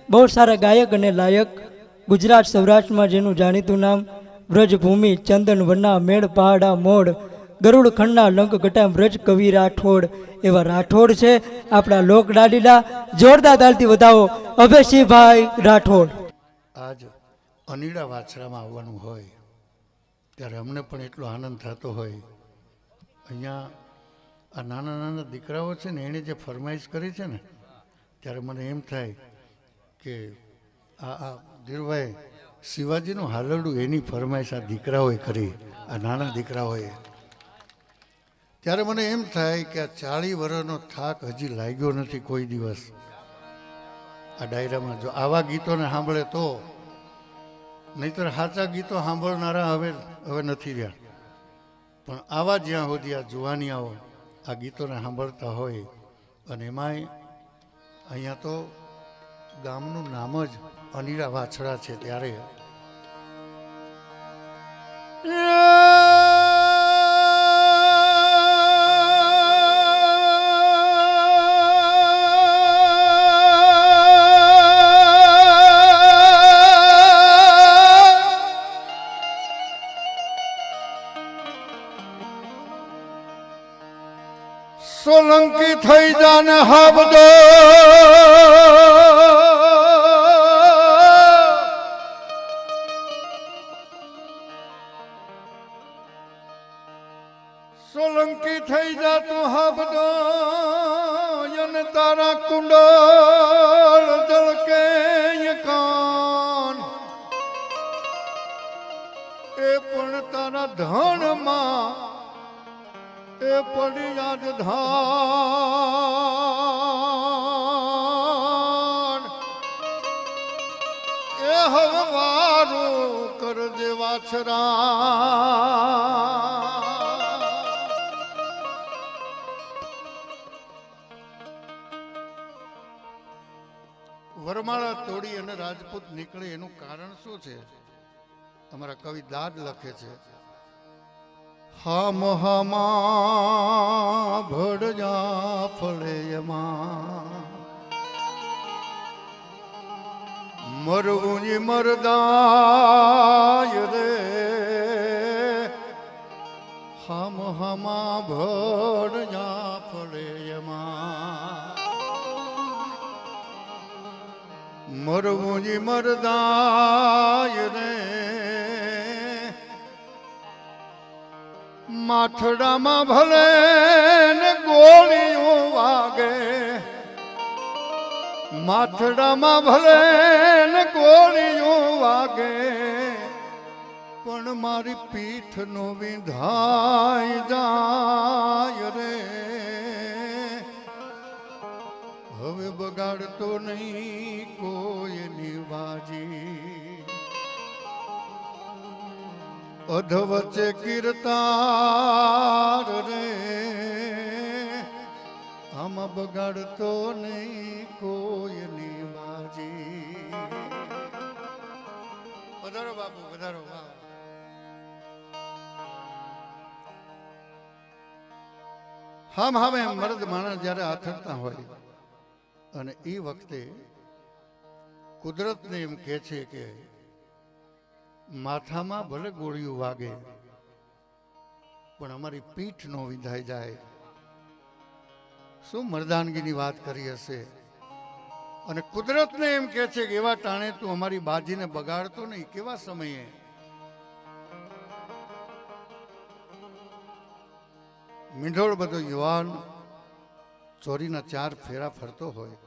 બહુ સારા ગાયક અને લાયક, ગુજરાત સૌરાષ્ટ્રમાં જેનું જાણીતું નામ વ્રજભૂમિ, ચંદન વના, મેળ પહાડા મોડ, ગરુડ ખંડના લંક ગટા વ્રજ કવિ રાઠોડ, એવા રાઠોડ છે આપણા લોક લાડીલા. જોરદાર તાલથી વધાવો અભયસિંહભાઈ રાઠોડ. આજ અનીડા વાછરામાં આવવાનું હોય ત્યારે અમને પણ એટલો આનંદ થતો હોય. અહીંયા આ નાના નાના દીકરાઓ છે ને, એણે જે ફરમાઈશ કરી છે ને, ત્યારે મને એમ થાય કે આ ધીરુભાઈ શિવાજીનું હાલરડું એની ફરમાઈશ આ દીકરાઓએ કરી, આ નાના દીકરાઓએ. ત્યારે મને એમ થાય કે આ 40 વર્ષનો થાક હજી લાગ્યો નથી કોઈ દિવસ આ ડાયરામાં. જો આવા ગીતોને સાંભળે તો, નહીતર સાચા ગીતો સાંભળનારા હવે નથી રહ્યા. પણ આવા જ્યાં સુધી આ જુવાનિયાઓ આ ગીતોને સાંભળતા હોય, અને એમાંય અહીંયા તો ગામનું નામ જ અનીડા વાછડા છે, ત્યારે સોલંકી થઈ જાને હાબદો સોલંકી થઈ જા તું હાબદો, અને તારા કુંડળ જળકે કાન, એ પણ તારા ધણમાં એ પડી યાદ ધાન, એ હવે વારું કરજે વાછરા. વરમાળા તોડી અને રાજપૂત નીકળે એનું કારણ શું છે? અમારા કવિ દાદ લખે છે, હામ હામા ભડજા ફળેયમાં મરવું મરદાય રે, હામ હામા ભડજા ફળેયમાં મરવું મરદાય રે, માથડામાં ભલે ને ગોળીઓ વાગે, માથડામાં ભલે ને ગોળીઓ વાગે, પણ મારી પીઠ નો વિંધાઈ જાય રે. હવે બગાડતો નહીં કોઈની બાજી, અધ વચ્ચે કીર્તાર રે, આમાં બગાડતો નહીં કોઈની બાજી. વધારો બાપુ વધારો. હામ હામે મર્દ માણસ જ્યારે આથડતા હોય, અને એ વખતે કુદરતને એમ કહે છે કે માથામાં ભલે ગોળીઓ વાગે, પણ અમારી પીઠ નો વિંધાઈ જાય. શું મર્દાનગીની વાત કરી હશે! અને કુદરતને એમ કહે છે કે એવા ટાણે તું અમારી બાજીને બગાડતો નહીં. કેવા સમયે મીંઢોળ બધો યુવાન ચોરીના 4 ફેરા ફરતો હોય,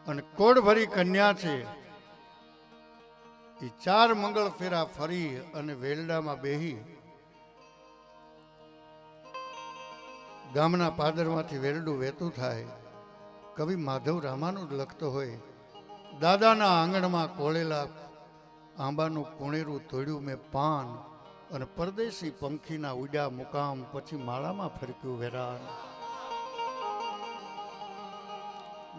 અને કોડ ભરી કન્યા છે, એ 4 મંગળ ફેરા ફરી અને વેલડામાં બેહી ગામના પાદરમાંથી વેલડું વહેતું થાય. કવિ માધવ રામાનું જ લખતો હોય, દાદાના આંગણમાં કોળેલા આંબાનું કુણેરું તોડ્યું મેં પાન, અને પરદેશી પંખીના ઉડ્યા મુકામ, પછી માળામાં ફરક્યું વેરાન.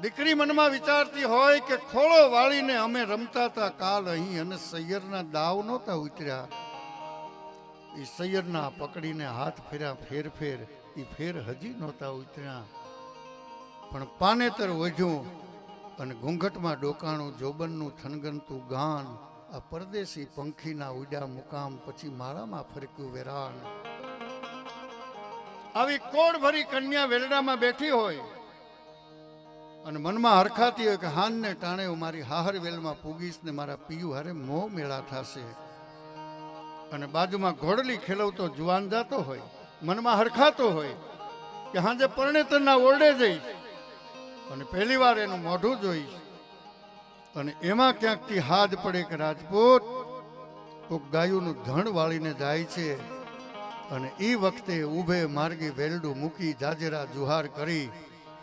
દીકરી મનમાં વિચારતી હોય કે ખોળો વાળીને અમે રમતા હતા કાલ અહીં, અને સૈયરના દાવ નહોતા ઉતર્યા. એ સૈયરના પકડીને હાથ ફેર્યા ફેર ફેર, એ ફેર હજી નહોતા ઉતર્યા. પણ પાનેતર ઓઢ્યું અને ઘૂંઘટમાં ડોકાણું જોબનનું થનગનતું ગાન, આ પરદેશી પંખીના ઉડ્યા મુકામ, પછી માળામાં ફરક્યું વેરાન. આવી કોડ ભરી કન્યા વેલડામાં બેઠી હોય અને મનમાં હરખાતી હોય કે હાનને ટાણે હું મારી હાહર વેલમાં પૂગીશ ને મારા પિયુ હારે મોહ મેળા થશે. અને બાજુમાં ઘોડલી ખેલવતો જુવાન જાતો હોય, મનમાં હરખાતો હોય કે હાજે પરણેતરના ઓરડે જઈશ અને પહેલી વાર એનું મોઢું જોઈશ. અને એમાં ક્યાંકથી હાથ પડે કે રાજપૂત કોક ગાયુંનું ધણ વાળીને જાય છે, અને એ વખતે ઊભે માર્ગે વેલડું મૂકી જાજેરા જુહાર કરી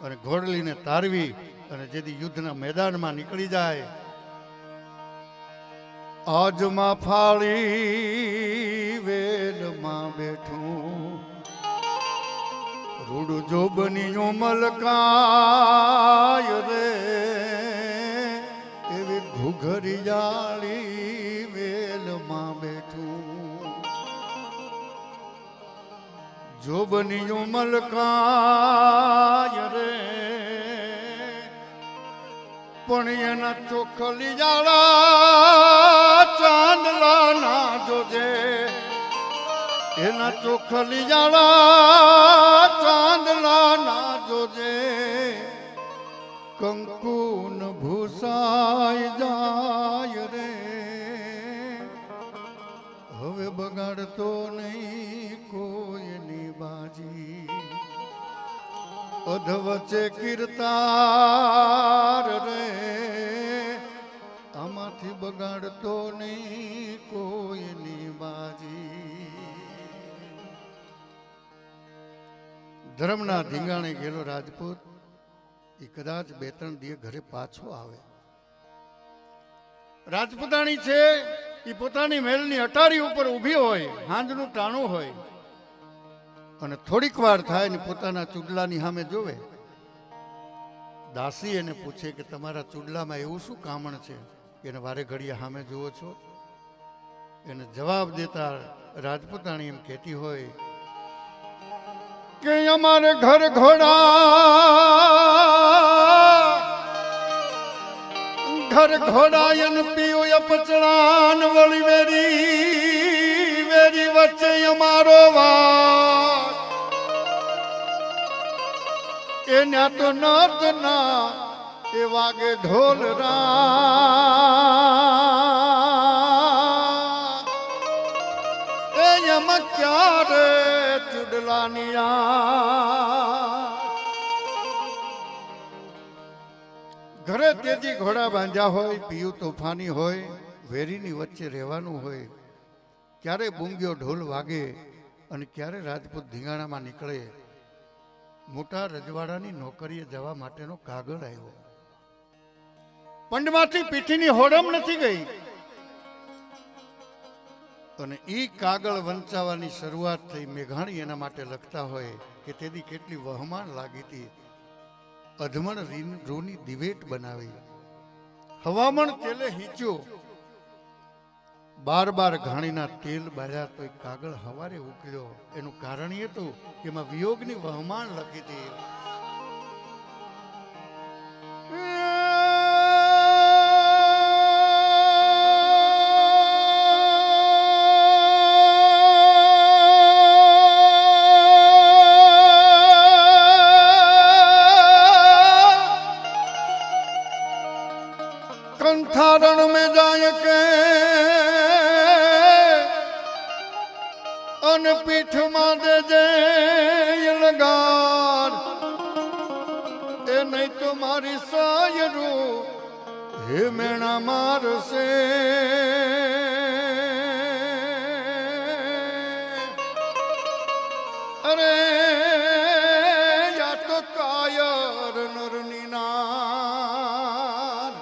અને ઘોડલીને તારવી અને જેથી યુદ્ધના મેદાનમાં નીકળી જાય. આજમાં ફાળી વેલમાં બેઠું રૂડું જોબનીઓ મલકાય રે, એવી ઘુઘરિયાળી વેલમાં બેઠું જોબનીઓ મલકાય રે, પણ એના ચોખલી જાળા ચાંદલા ના જોજે, એના ચોખલી જાળા ચાંદલા ના જોજે, કંકુન ભૂસાઈ જાય રે. હવે બગાડતો નહીં કોઈની બાજી, અધવચ્ચે કીર્તાર રે, આમાંથી બગાડતો નહીં કોઈની બાજી. ધર્મના ધીંગાણે ગયેલો રાજપૂત એ કદાચ 2-3 દિવસ ઘરે પાછો આવે. રાજપૂતાણી છે એ પોતાની મહેલની અટારી ઉપર ઊભી હોય, હાંજનું ટાણું હોય, અને થોડીક વાર થાય ને પોતાના ચૂડલાની સામે જોવે. દાસી એને પૂછે કે તમારા ચૂડલામાં એવું શું કામણ છે કે એને વારે ઘડીએ સામે જુઓ છો? એને જવાબ દેતા રાજપૂતાણી એમ કહેતી હોય કે અમારે ઘર ઘોડા એન પીયું અપચડાન વળી વેરી વચ્ચે અમારો વાસ, એના તો નર્દ ના એ વાગે ઢોલ રા, એમ ક્યારે ચુડલાની ઘરે તેજી ઘોડા બાંધ્યા હોય, પીયું તોફાની હોય, વેરીની વચ્ચે રહેવાનું હોય, ક્યારે બૂંગ્યો ઢોલ વાગે અને ક્યારે રાજપૂત ધીંગાણામાં નીકળે. મોટા રજવાડાની નોકરીએ જવા માટેનો કાગળ આવ્યો. પંડમાંથી પીઠીની હોડમ નથી ગઈ અને ઈ કાગળ વંચાવવાની શરૂઆત થઈ. મેઘાણી એના માટે લખતા હોય કે તેથી કેટલી વહમાન લાગી હતી. અધમણ રૂની દિવેટ બનાવી, હવામણ તેલે હીચ્યો, 12 ઘાણીના તેલ બાળ્યા તો કાગળ હવારે ઉકળ્યો. એનું કારણ એ હતું કે એમાં વિયોગની વહમાન લખી હતી. कंथारण में जाय के अन पीठ में दे जे लगार, ए नहीं तो मारी सायरू हे मेणा मार से. अरे या तो कायर नरनी नार,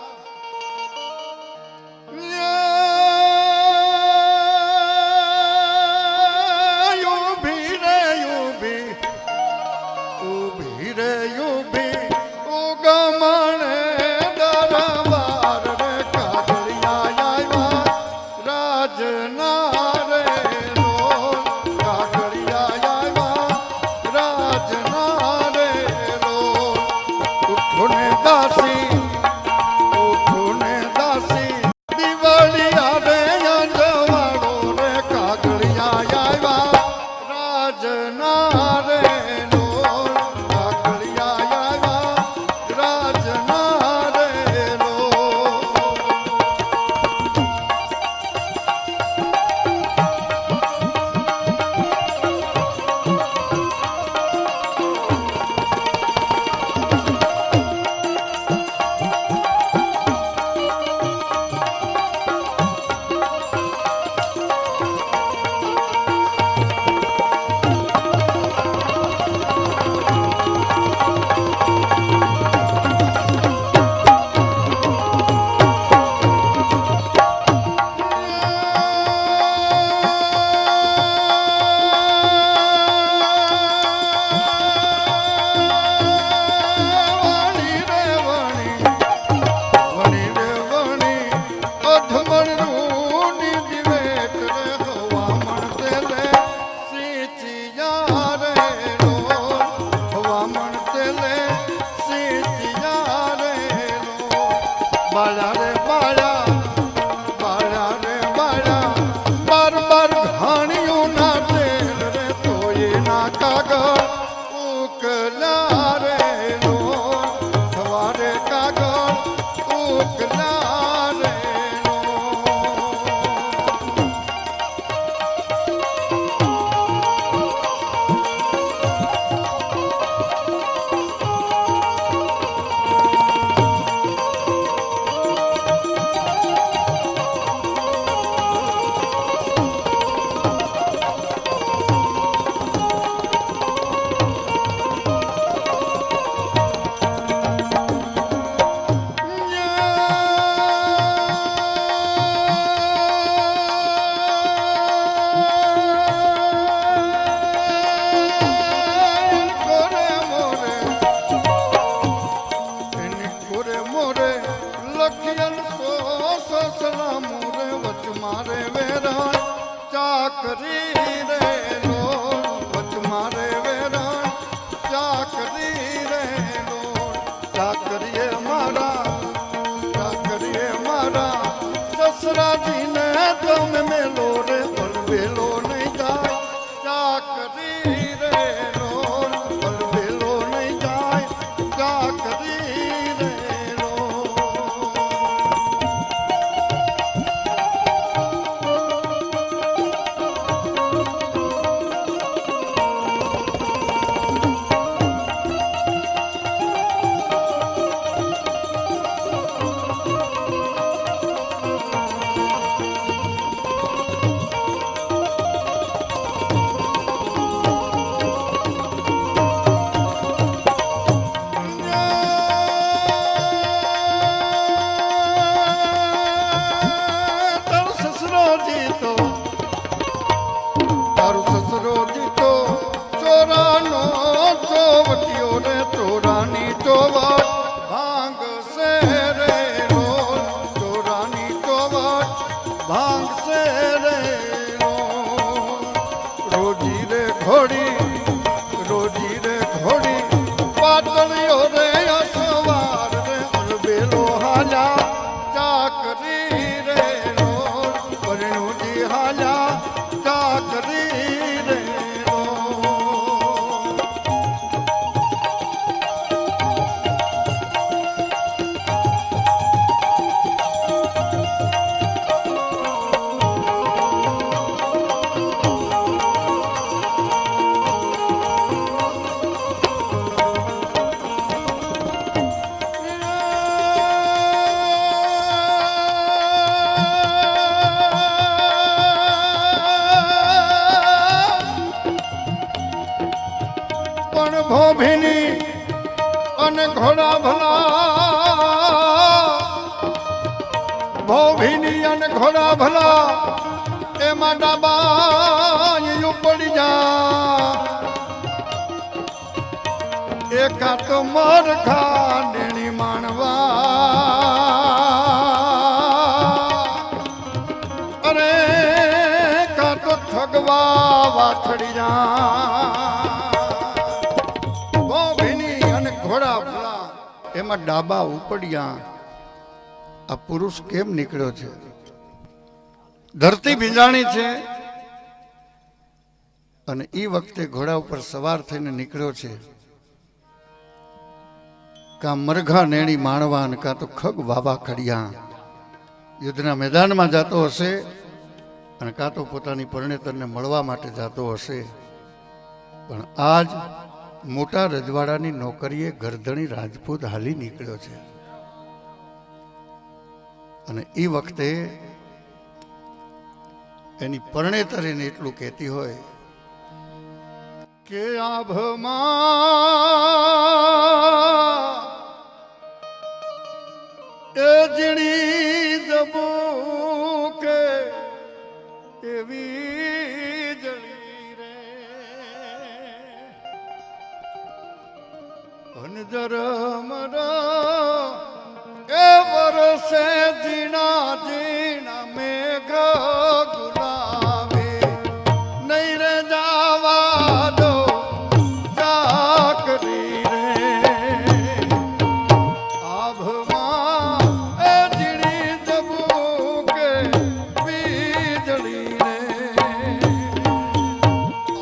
ચાકરીએ મારા સસરાજીને તમે મેલો રે પલવેલો નહીં જાય ચાકરી રે રો પલવેલો નહીં જાય ચાકરી રે રો તારું સસરો જીતો ચોરાનો ચોવટીઓ રે ચોરાની ચોવટ ભાંગ સે રે રો ચોરાની ચોવટ ભાંગ સે રે રો રોજી રે ઘોડી પાતળીઓ રે અસવાર રે અલબેલો હાલા ચાકરી રે રો પરણુજી હાલા ચાકરી રે રો પણ ભોભીની અને ઘોડા ભલા એમાં ડાબા પડી જા એકા તો મર ખાંડણી માણવા અરે કા તો ઠગવા વાછડી જા ઘોડા ભલા એમાં ડાબા ઉપડ્યા આ પુરુષ કેમ નીકળ્યો છે ધરતી ભીંજાણી છે અને એ વખતે ઘોડા ઉપર સવાર થઈને નીકળ્યો છે કા મરઘા નેણી માણવા અને કા તો ખગ વાવા ખડિયા યુદ્ધના મેદાનમાં જતો હશે અને કા તો પોતાની પરણેતરને મળવા માટે જતો હશે પણ આજ મોટા રજવાડાની નોકરીએ ગરધણી રાજપૂત હાલી નીકળ્યો છે અને એ વખતે એની પરણેતર એને એટલું કહેતી હોય કે આભમાં એ જીણી જબુ કે એવી જળી રે અનજરમરા એ વરસે જીણા જીણા મેઘ ગુલાબે નહીં રે જાવા દો ચાકરી રે આભમાં એ જીણી જબુ કે વીજળી રે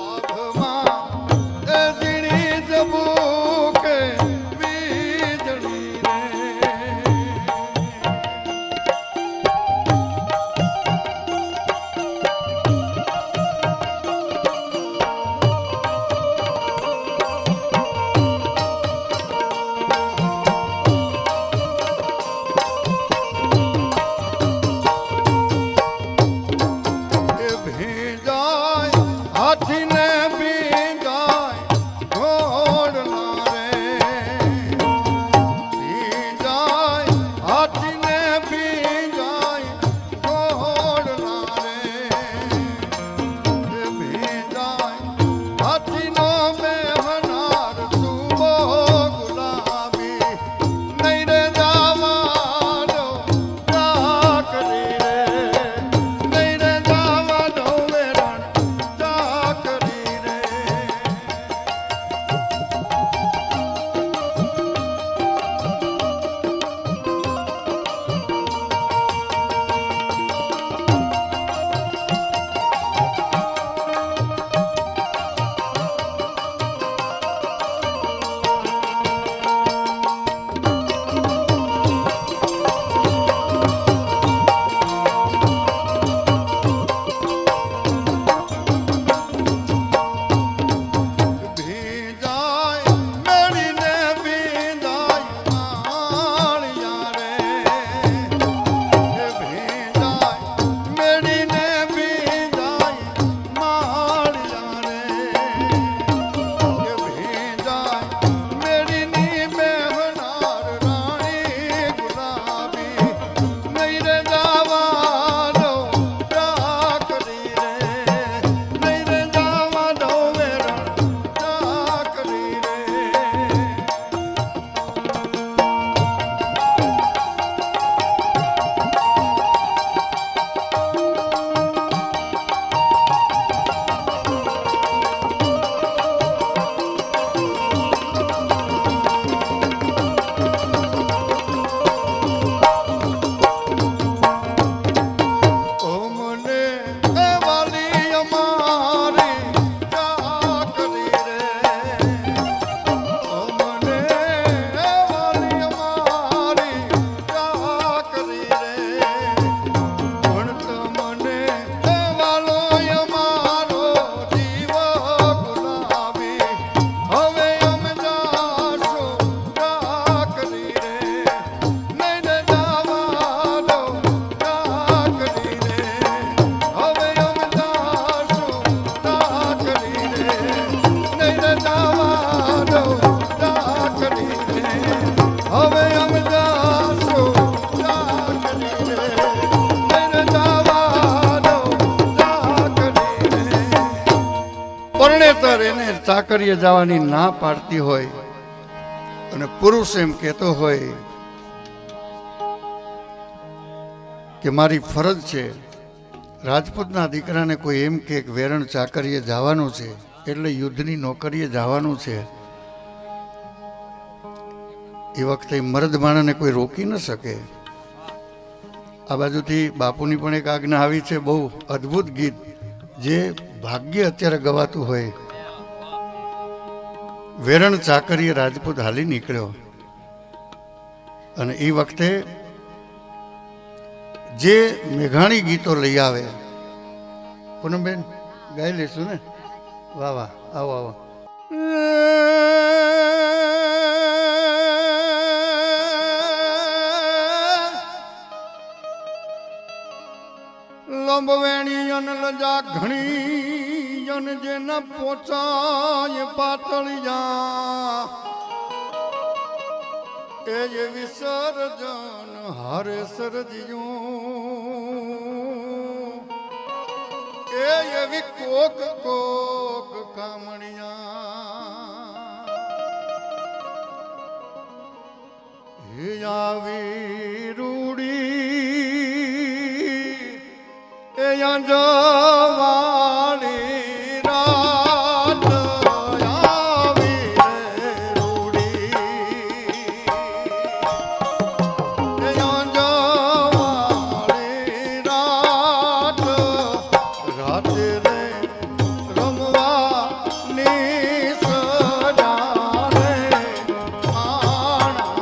આભમાં એ જીણી જબુ હવે અમે જાશું ચાકરી રે લઈને જવા દો ચાકરી રે. પરણેતર એને ચાકરીએ જવાની ના પાડતી હોય અને પુરુષ એમ કહેતો હોય કે મારી ફરજ છે, રાજપૂતના દીકરાને કોઈ એમ કે વેરણ ચાકરીએ જવાનું છે એટલે યુદ્ધની નોકરીએ જવાનું છે, એ વખતે મર્દ માણસને કોઈ રોકી ન શકે. આ બાજુથી બાપુની પણ એક આજ્ઞા આવી છે, બહુ અદ્ભુત ગીત જે ભાગ્ય અત્યારે ગવાતું હોય. વેરણ ચાકરીએ રાજપૂત હાલી નીકળ્યો અને એ વખતે જે મેઘાણી ગીતો લઈ આવે, પૂનમબેન ગાઈ લઈશું ને? વાહ વાહ, આવો આવો. લંબવેણી અન લજા ઘણી અન જે ન પોચાય પાતળિયા એ એવી સર્જન હારે સરજ્યું એ એવી કોક કોક કામણિયા હે આવી રૂડી એ જવાણી રાત આવી રે રૂડી એ જવાણી રાત રાતે રે રમવાની સજા રે આણા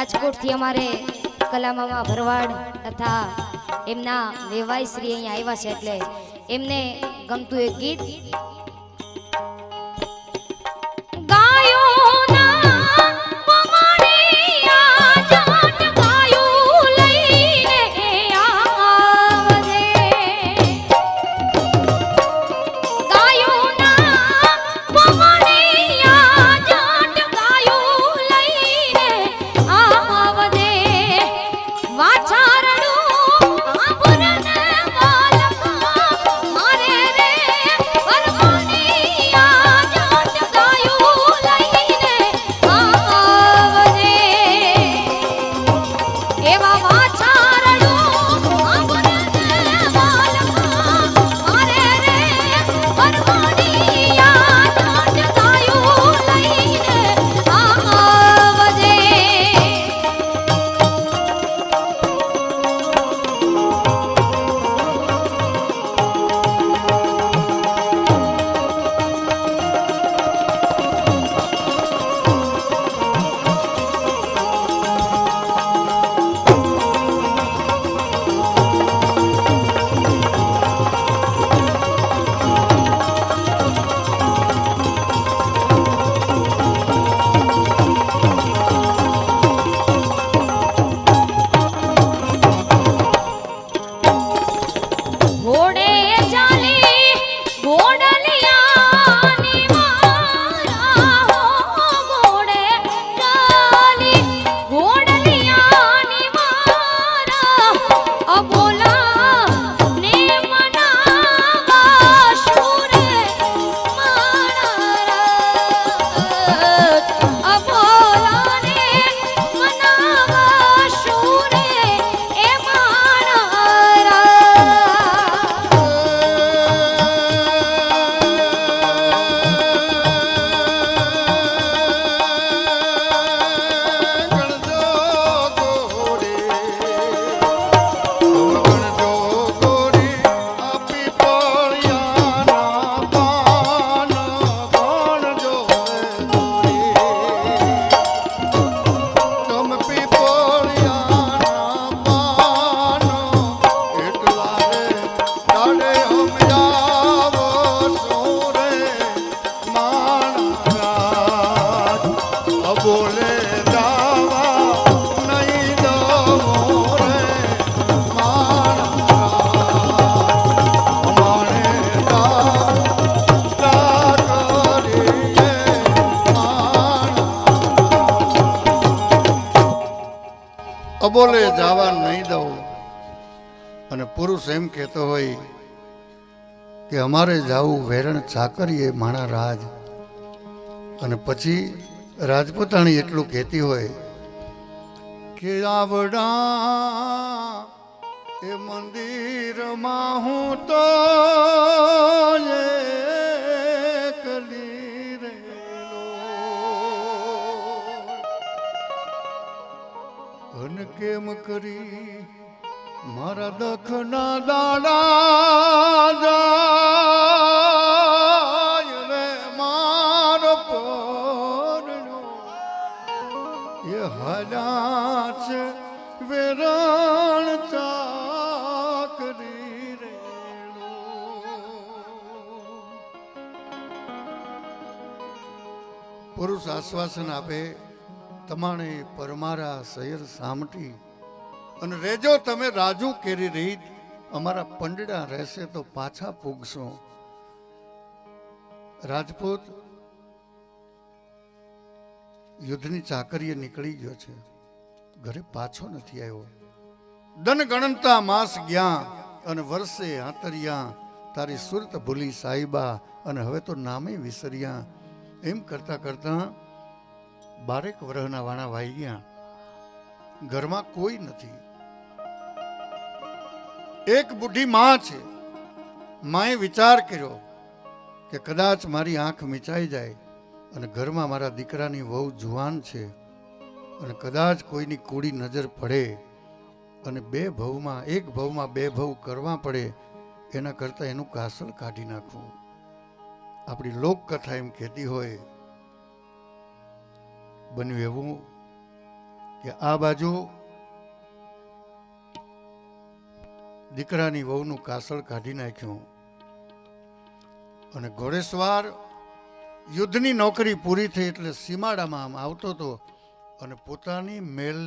રાજકોટથી અમારે કલામામા ભરવાડ તથા એમના વેવાઈ શ્રી અહીંયા આવ્યા છે એટલે એમને ગમતું એક ગીત અબોલે જવા નહીં દઉં. અને પુરુષ એમ કહેતો હોય કે અમારે જાવું વેરણ ચાકરીએ માણા રાજ. અને પછી રાજપૂતાણી એટલું કહેતી હોય કે આવડા એ મંદિરમાં હું તો એકલી રેલો. અન કેમ કરી મારા દખના દાડા જાય રે મારો પરણો એ હાલ્યા છે વેરણ ચાકરી રેલો. પુરુષ આશ્વાસન આપે તમારે પરમારા શહેર સામટી અને રેજો તમે રાજુ કેરી રીત અમારા પંડડા રહેશે તો પાછા પૂગશો. રાજપૂત યુદ્ધની ચાકરીએ નીકળી ગયો છે, ઘરે પાછો નથી આવ્યો. દન ગણનતા માસ ગયા અને વર્ષે આંતરિયા તારી સુરત ભૂલી સાહિબા અને હવે તો નામે વિસર્યા. એમ કરતા કરતા 12 વર્ષના વાણા વાઈ ગયા. ઘરમાં કોઈ નથી. એક બુઢી માં છે. માએ વિચાર કર્યો કે કદાચ મારી આંખ મીચાઈ જાય અને ઘરમાં મારા દીકરાની વહુ જુવાન છે અને કદાચ કોઈની કૂડી નજર પડે અને એક ભવમાં બે ભવ કરવા પડે એના કરતાં એનું કાસળ કાઢી નાખવું. આપણી લોકકથા એમ કહેતી હોય બન્યું એવું કે આ બાજુ દીકરાની વહુનું કાસળ કાઢી નાખ્યું અને ઘોડેસવાર યુદ્ધની નોકરી પૂરી થઈ એટલે સીમાડામાં આમ આવતો હતો અને પોતાની મેલ